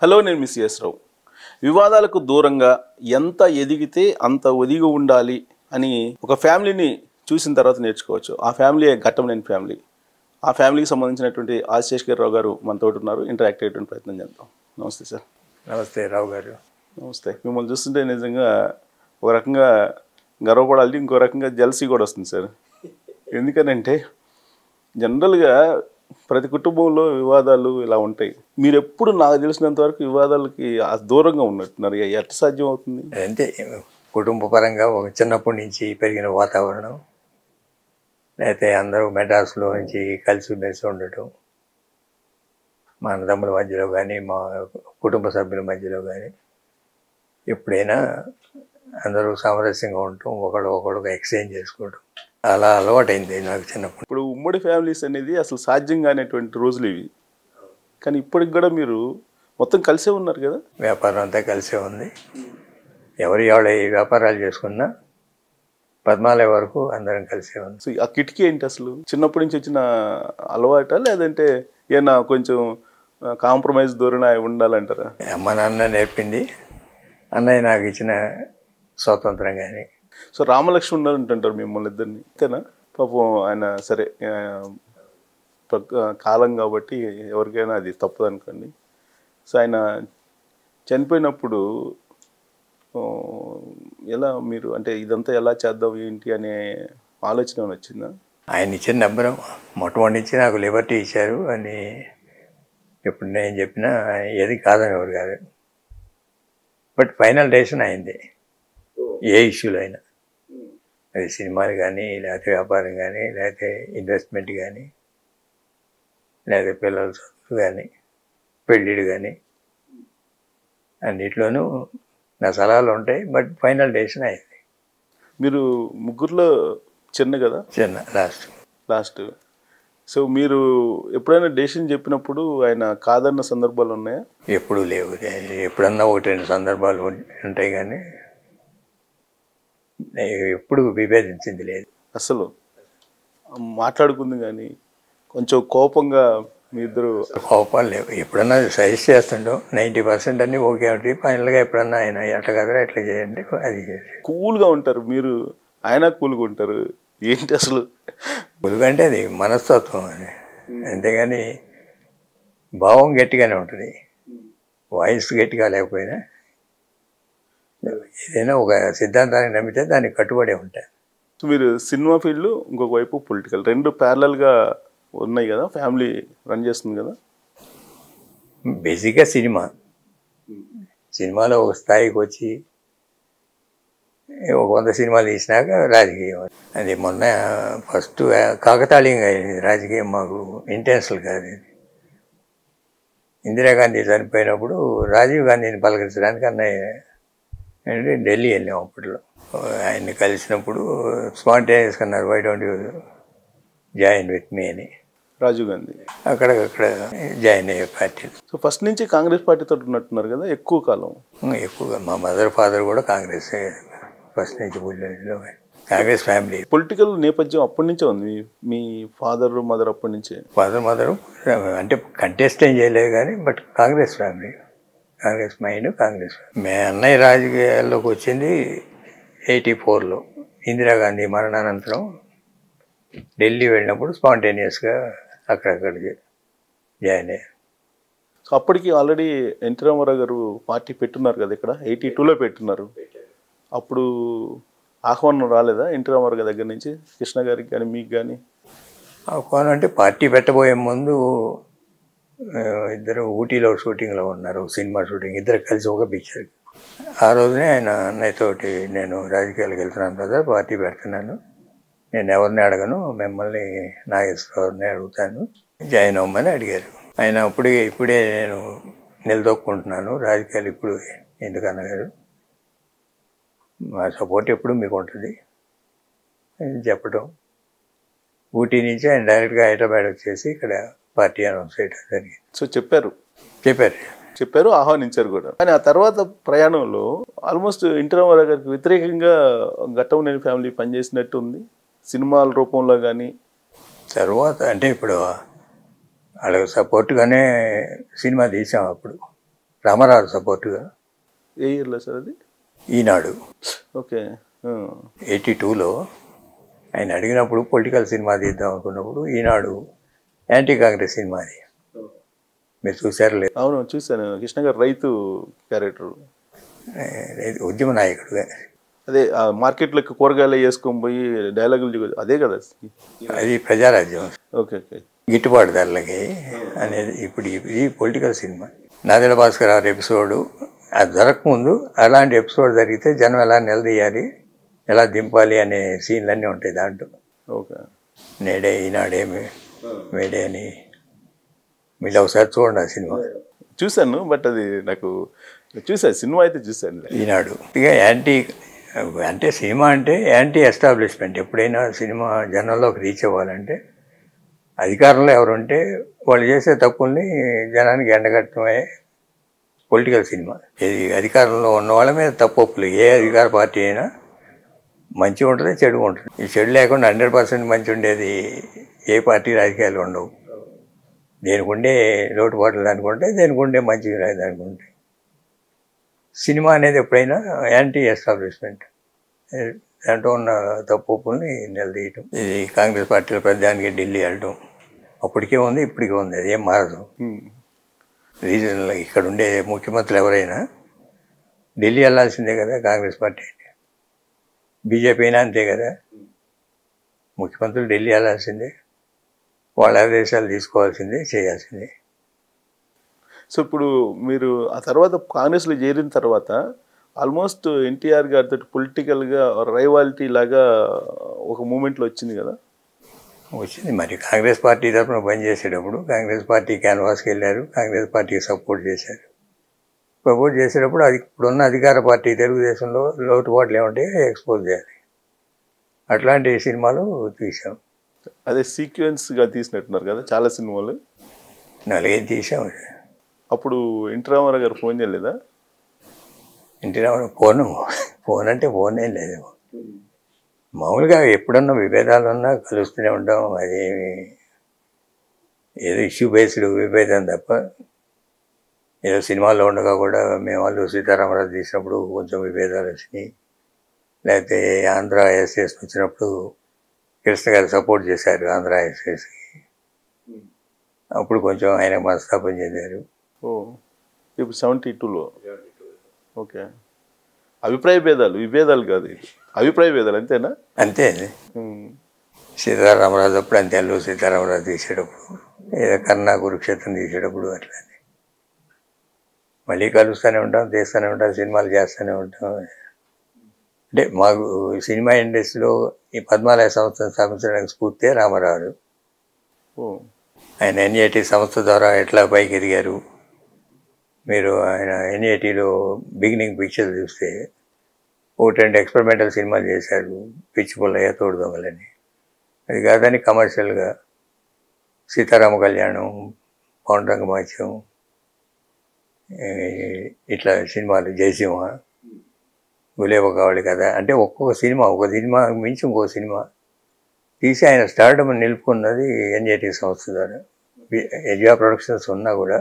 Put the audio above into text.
Hello, నేను miss yes రావు. వివాదాలకు దూరంగా ఎంత ఎదిగితే అంత ఒదిగి ఉండాలి అని ఒక ఫ్యామిలీని చూసిన తర్వాత నేర్చుకోవచ్చు. ఆ ఫ్యామిలీ ఘట్టంలేని ఫ్యామిలీ. ఆ ఫ్యామిలీకి సంబంధించినటువంటి ఆశేష్ రావు గారు మనతో ఉన్నారు. ఇంటరాక్ట్ అయ్యేటువంటి ప్రయత్నం చేద్దాం. నమస్తే సార్. నమస్తే రావు గారు. నమస్తే. మిమ్మల్ని చూస్తుంటే నిజంగా ఒక రకంగా గర్వపడాలి, ఇంకో రకంగా జెలసీ కూడా వస్తుంది సార్. ఎందుకనంటే జనరల్గా ప్రతి కుటుంబంలో వివాదాలు ఇలా ఉంటాయి. మీరు ఎప్పుడు నాకు తెలిసినంత వరకు వివాదాలకి దూరంగా ఉన్నట్టున్నారు. ఎట్లా సాధ్యం అవుతుంది? అంటే కుటుంబ పరంగా ఒక చిన్నప్పటి నుంచి పెరిగిన వాతావరణం, లేకపోతే అందరూ మెడ్రాస్లో నుంచి కలిసిమెలిసి ఉండటం, మా అన్నదమ్ముల మధ్యలో కానీ మా కుటుంబ సభ్యుల మధ్యలో కానీ ఎప్పుడైనా అందరూ సామరస్యంగా ఉండటం, ఒకళ్ళొకడుగా ఎక్స్చేంజ్ చేసుకోవడం, అలా అలవాటైంది నాకు చిన్నప్పుడు. ఇప్పుడు ఉమ్మడి ఫ్యామిలీస్ అనేది అసలు సాధ్యం కానిటువంటి రోజులు ఇవి. కానీ ఇప్పటికి కూడా మీరు మొత్తం కలిసే ఉన్నారు కదా? వ్యాపారం అంతా కలిసే ఉంది. ఎవరి వాళ్ళ వ్యాపారాలు చేసుకున్నా పద్మాలయ వరకు అందరం కలిసే ఉంది. సో ఆ కిటికీ ఏంటి అసలు? చిన్నప్పటి నుంచి వచ్చిన అలవాట, లేదంటే ఏమన్నా కొంచెం కాంప్రమైజ్ ధోరణి ఉండాలంటారా? అమ్మ నాన్న నేర్పింది, అన్నయ్య నాకు ఇచ్చిన స్వాతంత్రం. కానీ సో రామలక్ష్మణ్ అంటుంటారు మిమ్మల్ని ఇద్దరిని, అంతేనా? పాపం ఆయన సరే కాలం కాబట్టి ఎవరికైనా అది తప్పదు అనుకోండి. సో ఆయన చనిపోయినప్పుడు ఎలా మీరు అంటే ఇదంతా ఎలా చేద్దాం ఏంటి అనే ఆలోచన వచ్చిందా? ఆయన ఇచ్చిన నెంబరు మొట్టమొదటి నుంచి నాకు లిబర్టీ ఇచ్చారు అని ఇప్పుడు నేను చెప్పినా ఏది కాదని ఎవరు కాదు. బట్ ఫైనల్ డెసిషన్ అయింది ఏ ఇష్యూలో అయినా. అది సినిమాలు కానీ, లేకపోతే వ్యాపారం కానీ, లేకపోతే ఇన్వెస్ట్మెంట్ కానీ, లేకపోతే పిల్లల చదువు కానీ, పెళ్ళిళ్ళు కానీ, అన్నిట్లోనూ నా సలహాలు ఉంటాయి. బట్ ఫైనల్ డెసిషన్ అయింది. మీరు ముగ్గురులో చిన్న కదా? చిన్న లాస్ట్. సో మీరు ఎప్పుడైనా డెసిషన్ చెప్పినప్పుడు ఆయన కాదన్న సందర్భాలు ఉన్నాయా? ఎప్పుడూ లేవు. ఎప్పుడన్నా ఒకటి రెండు సందర్భాలు ఉంటాయి కానీ ఎప్పుడు విభేదించింది లేదు. అసలు మాట్లాడుకుంది కానీ కొంచెం కోపంగా మీ ఇద్దరు? కోపాలు లేవు. ఎప్పుడన్నా సజెస్ట్ చేస్తుండో 90% అన్నీ ఓకే ఉంటుంది. ఫైనల్గా ఎప్పుడన్నా ఆయన ఎట్లా కదరా ఎట్లా చేయండి అది చేసి కూల్గా ఉంటారు మీరు, ఆయన కూల్గా ఉంటారు. ఏంటి అసలు? కూల్గా అంటే అది మనస్తత్వం అని, అంతేగాని భావం గట్టిగానే ఉంటుంది. వాయిస్ గట్టిగా లేకపోయినా ఏదైనా ఒక సిద్ధాంతాన్ని నమ్మితే దానికి కట్టుబడే ఉంటాయి. మీరు సినిమా ఫీల్డ్, ఇంకొక వైపు పొలిటికల్, రెండు ప్యారలల్గా ఉన్నాయి కదా, ఫ్యామిలీ రన్ చేస్తుంది కదా? బేసిక్గా సినిమాలో ఒక స్థాయికి వచ్చి ఒక 100 సినిమాలు తీసినాక రాజకీయం. అది మొన్న ఫస్ట్ కాకతాళీయంగా అయింది రాజకీయం. మాకు ఇంటెన్షనల్ కాదు ఇది. ఇందిరాగాంధీ చనిపోయినప్పుడు రాజీవ్ గాంధీని పలకరించడానికి అన్నయ్య అంటే ఢిల్లీ వెళ్ళాం. అప్పట్లో ఆయన్ని కలిసినప్పుడు స్పాంటేనియస్గా అన్నారు, why don't you join with me అని. రాజీవ్ గాంధీ అక్కడక్కడ జాయిన్ అయ్యే పార్టీ. సో ఫస్ట్ నుంచి కాంగ్రెస్ పార్టీతో ఉన్నట్టున్నారు కదా ఎక్కువ కాలం? ఎక్కువగా మా మదర్ ఫాదర్ కూడా కాంగ్రెస్ ఫస్ట్ నుంచి కాంగ్రెస్ ఫ్యామిలీ. పొలిటికల్ నేపథ్యం అప్పటి నుంచే ఉంది. మీ ఫాదర్ మదర్ అప్పటి నుంచే? మదరు అంటే కంటెస్ట్ ఏం చేయలేదు కానీ but Congress family, Congress mind, Congress. మే అన్నయ్య రాజకీయాల్లోకి వచ్చింది 84లో ఇందిరాగాంధీ మరణానంతరం. ఢిల్లీ వెళ్ళినప్పుడు స్పాంటేనియస్గా అక్కడక్కడికి జాయిన్ అయ్యారు. సో అప్పటికి ఆల్రెడీ ఎన్టీ రామారావు గారు పార్టీ పెట్టున్నారు కదా ఇక్కడ, 82లో పెట్టున్నారు. అప్పుడు ఆహ్వానం రాలేదా ఎన్టీ రామారావు గారి దగ్గర నుంచి కృష్ణ గారికి కానీ మీకు కానీ? ఆహ్వానం అంటే పార్టీ పెట్టబోయే ముందు ఇద్దరు ఊటీలో షూటింగ్లో ఉన్నారు, సినిమా షూటింగ్, ఇద్దరు కలిసి ఒక పిక్చర్. ఆ రోజునే ఆయన అన్నయ్యతోటి నేను రాజకీయాలకు వెళ్తున్నాను కదా, పార్టీ పెడుతున్నాను, నేను ఎవరిని అడగను, మిమ్మల్ని నాగేశ్వరరావుని అడుగుతాను, జాయిన్ అవ్వమని అడిగారు. ఆయన ఇప్పుడే నేను నిలదొక్కుంటున్నాను రాజకీయాలు, ఇప్పుడు ఎందుకన్నగారు, మా సపోర్ట్ ఎప్పుడు మీకు ఉంటుంది అని చెప్పడం. ఊటీ నుంచి ఆయన డైరెక్ట్గా హైదరాబాద్ వచ్చేసి ఇక్కడ పార్టీ అనౌన్స్ చేయడం జరిగింది. సో చెప్పారు, ఆహ్వానించారు కూడా. కానీ ఆ తర్వాత ప్రయాణంలో ఆల్మోస్ట్ ఎన్టీ రామారావు గారికి వ్యతిరేకంగా ఘట్టంలేని ఫ్యామిలీ పనిచేసినట్టు ఉంది సినిమాల రూపంలో కానీ. తర్వాత అంటే ఇప్పుడు వాళ్ళకి సపోర్ట్గానే సినిమా తీసాం. అప్పుడు రామారావు సపోర్టుగా. ఏ ఇయర్లో సార్ అది? ఈనాడు ఓకే. 82లో ఆయన అడిగినప్పుడు పొలిటికల్ సినిమా తీద్దాం అనుకున్నప్పుడు ఈనాడు యాంటీ కాంగ్రెస్ సినిమా అది. మీరు చూసారు లేదు? అవును చూశాను. కృష్ణ గారు రైతు క్యారెక్టర్, ఉద్యమ నాయకుడుగా. అదే మార్కెట్లోకి కూరగాయలు వేసుకొని పోయి డైలాగులు అదే కదా? అది ప్రజారాజ్యం. Okay okay. గిట్టుబాటు ధరలకి అనేది ఇప్పుడు ఇది పొలిటికల్ సినిమా. నాదెళ్ల భాస్కర్ గారి ఎపిసోడు అది జరగకముందు అలాంటి ఎపిసోడ్ జరిగితే జనం ఎలా నిలదీయాలి, ఎలా దింపాలి అనే సీన్లన్నీ ఉంటాయి దాంట్లో. ఓకే. నేడే ఈనాడేమి మేడే అని మీరు ఒకసారి చూడండి ఆ సినిమా. చూశాను, బట్ అది నాకు చూసాను, సినిమా అయితే చూశాను. ఈనాడు ఇక యాంటీ అంటే సినిమా అంటే యాంటీ ఎస్టాబ్లిష్మెంట్. ఎప్పుడైనా సినిమా జనంలోకి రీచ్ అవ్వాలంటే అధికారంలో ఎవరుంటే వాళ్ళు చేసే తప్పుల్ని జనానికి ఎండగట్టడమే పొలిటికల్ సినిమా. ఇది అధికారంలో ఉన్న వాళ్ళ మీద తప్పులు. ఏ అధికార పార్టీ అయినా మంచి ఉంటుంది, చెడు ఉంటుంది. ఈ చెడు లేకుండా 100% మంచి ఉండేది ఏ పార్టీ రాజకీయాలు ఉండవు. దేనికి ఉండే లోటుపాట్లు అనుకుంటే, దేనికి ఉండే మంచి అనుకుంటే. సినిమా అనేది ఎప్పుడైనా యాంటీ ఎస్టాబ్లిష్మెంట్. దాంట్లో ఉన్న తప్పుల్ని నిలదీయటం. ఇది కాంగ్రెస్ పార్టీలో ప్రధానికి ఢిల్లీ వెళ్ళటం అప్పటికే ఉంది, ఇప్పటికే ఉంది, అది ఏం మారదు. రీజనల్ ఇక్కడ ఉండే ముఖ్యమంత్రులు ఎవరైనా ఢిల్లీ వెళ్ళాల్సిందే కదా. కాంగ్రెస్ పార్టీ బీజేపీ అయినా అంతే కదా. ముఖ్యమంత్రులు ఢిల్లీ వెళ్ళాల్సిందే, వాళ్ళ ఆదేశాలు తీసుకోవాల్సిందే, చేయాల్సిందే. సో ఇప్పుడు మీరు ఆ తర్వాత కాంగ్రెస్లో చేరిన తర్వాత ఆల్మోస్ట్ ఎన్టీఆర్ గారితో పొలిటికల్గా రైవాలిటీ లాగా ఒక మూమెంట్లో వచ్చింది కదా? వచ్చింది. మరి కాంగ్రెస్ పార్టీ తరఫున పనిచేసేటప్పుడు కాంగ్రెస్ పార్టీ క్యాన్వాస్కి వెళ్ళారు, కాంగ్రెస్ పార్టీకి సపోర్ట్ చేశారు. సపోర్ట్ చేసేటప్పుడు అది ఇప్పుడున్న అధికార పార్టీ తెలుగుదేశంలో లోటుపాట్లు ఏమంటే ఎక్స్పోజ్ చేయాలి. అట్లాంటి సినిమాలు తీసాం. అదే సీక్వెన్స్గా తీసినట్టున్నారు కదా చాలా సినిమాలు. 4-5 తీసాం. అప్పుడు ఎన్టీ రామారావు గారు ఫోన్ చేయలేదా? ఎన్టీ రామారావు ఫోన్ అంటే ఫోనే లేదు. మామూలుగా ఎప్పుడన్నా విభేదాలు ఉన్నా కలుస్తూనే ఉంటాం. అదేమి ఏదో ఇష్యూ బేస్డ్ విభేదం తప్ప, ఏదో సినిమాల్లో ఉండగా కూడా మేము వాళ్ళు సీతారామరాజు తీసినప్పుడు కొంచెం విభేదాలు వచ్చినాయి. లేకపోతే ఆంధ్ర ఎస్ఎస్ వచ్చినప్పుడు కృష్ణ గారు సపోర్ట్ చేశారు ఆంధ్ర ఎస్ఎస్కి. అప్పుడు కొంచెం ఆయన మనస్తాపం చెందారు. ఇప్పుడు 72లో. ఓకే. విభేదాలు కాదు, అభిప్రాయ భేదాలు అంతేనా? అంతే. సీతారామరాజు అప్పుడు అంతే. అల్లు సీతారామరాజు తీసేటప్పుడు, ఏదో కన్నా కురుక్షేత్రం తీసేటప్పుడు అట్లా మళ్ళీ కలుస్తూనే ఉంటాం, తీస్తూనే ఉంటాం, సినిమాలు చేస్తూనే ఉంటాం. అంటే మాకు సినిమా ఇండస్ట్రీలో ఈ 14వ సంవత్సరం స్థాపించడానికి స్ఫూర్తి రామారావు. ఆయన ఎన్ఏటి సంస్థ ద్వారా ఎట్లా పైకి ఎదిగారు. మీరు ఆయన ఎన్ఏటీలో బిగినింగ్ పిక్చర్ చూస్తే 1-2 ఎక్స్పెరిమెంటల్ సినిమాలు చేశారు. పిచ్చి పుల్లయ్య, తోడు దొంగలని. అది కాదని కమర్షియల్గా సీతారామ కళ్యాణం, పౌండ్రంగ మాత్యం, ఇట్లా సినిమాలు, జయసింహ, గులేబ కావళి కథ, అంటే ఒక సినిమా మించి ఇంకో సినిమా తీసి ఆయన స్టార్డమ్ నిలుపుకున్నది ఎన్ఏటీ సంస్థ ద్వారా. ఎజియా ప్రొడక్షన్స్ ఉన్నా కూడా